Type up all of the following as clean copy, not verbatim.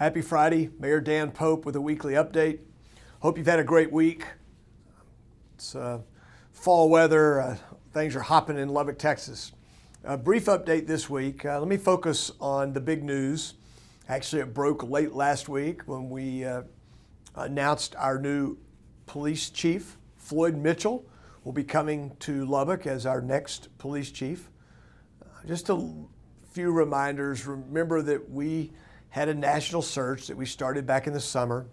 Happy Friday. Mayor Dan Pope with a weekly update. Hope you've had a great week. It's fall weather. Things are hopping in Lubbock, Texas. A brief update this week. Let me focus on the big news. Actually, it broke late last week when we announced our new police chief, Floyd Mitchell, will be coming to Lubbock as our next police chief. Just a few reminders. Remember that we had a national search that we started back in the summer.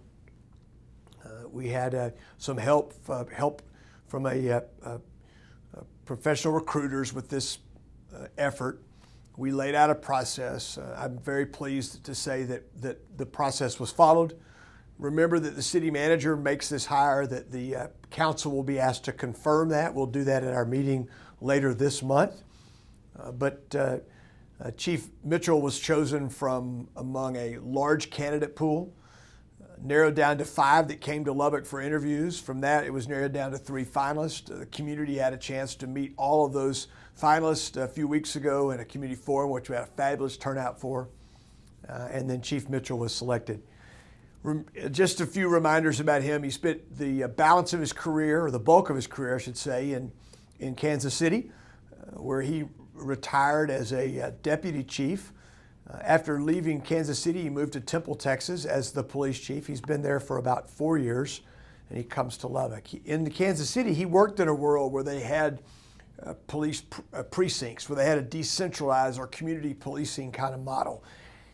We had some help from a professional recruiters with this effort. We laid out a process. I'm very pleased to say that the process was followed. Remember that the city manager makes this hire, that the council will be asked to confirm that. We'll do that at our meeting later this month. But Chief Mitchell was chosen from among a large candidate pool, narrowed down to 5 that came to Lubbock for interviews. From that, it was narrowed down to 3 finalists. The community had a chance to meet all of those finalists a few weeks ago in a community forum, which we had a fabulous turnout for. And then Chief Mitchell was selected. Just a few reminders about him. He spent the balance of his career, or the bulk of his career, I should say, in Kansas City, where he retired as a deputy chief. After leaving Kansas City, he moved to Temple, Texas as the police chief. He's been there for about 4 years, and he comes to Lubbock. In Kansas City, he worked in a world where they had police precincts, where they had a decentralized or community policing kind of model.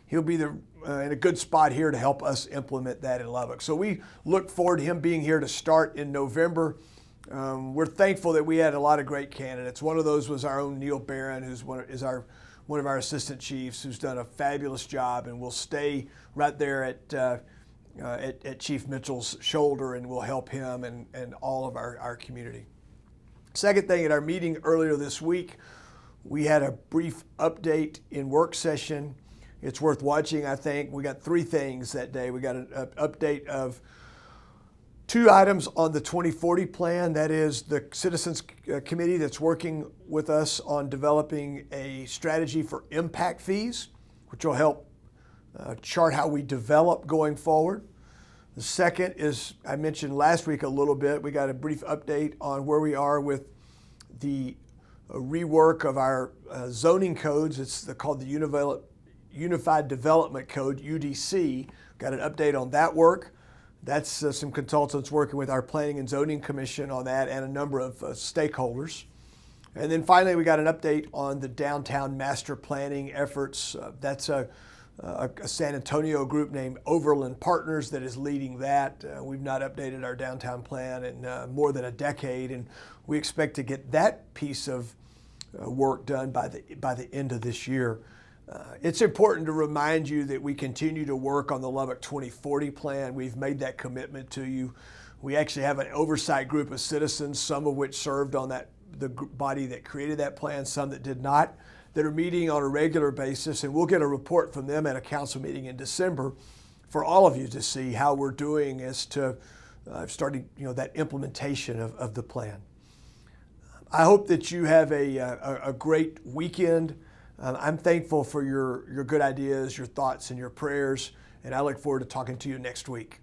He'll be in a good spot here to help us implement that in Lubbock. So we look forward to him being here to start in November. We're thankful that we had a lot of great candidates. One of those was our own Neil Barron, who's one of our assistant chiefs, who's done a fabulous job and will stay right there at Chief Mitchell's shoulder, and will help him and all of our community. Second thing, at our meeting earlier this week, we had a brief update in work session. It's worth watching, I think. We got 3 things that day. We got an update of 2 items on the 2040 plan. That is the Citizens Committee that's working with us on developing a strategy for impact fees, which will help chart how we develop going forward. The second is, I mentioned last week a little bit, we got a brief update on where we are with the rework of our zoning codes. It's called the Unified Development Code, UDC. Got an update on that work. That's some consultants working with our Planning and Zoning Commission on that, and a number of stakeholders. And then finally, we got an update on the downtown master planning efforts. That's a San Antonio group named Overland Partners that is leading that. We've not updated our downtown plan in more than a decade, and we expect to get that piece of work done by the end of this year. It's important to remind you that we continue to work on the Lubbock 2040 plan. We've made that commitment to you. We actually have an oversight group of citizens, some of which served on the body that created that plan, some that did not, that are meeting on a regular basis, and we'll get a report from them at a council meeting in December for all of you to see how we're doing as to starting that implementation of the plan. I hope that you have a great weekend. I'm thankful for your good ideas, your thoughts, and your prayers, and I look forward to talking to you next week.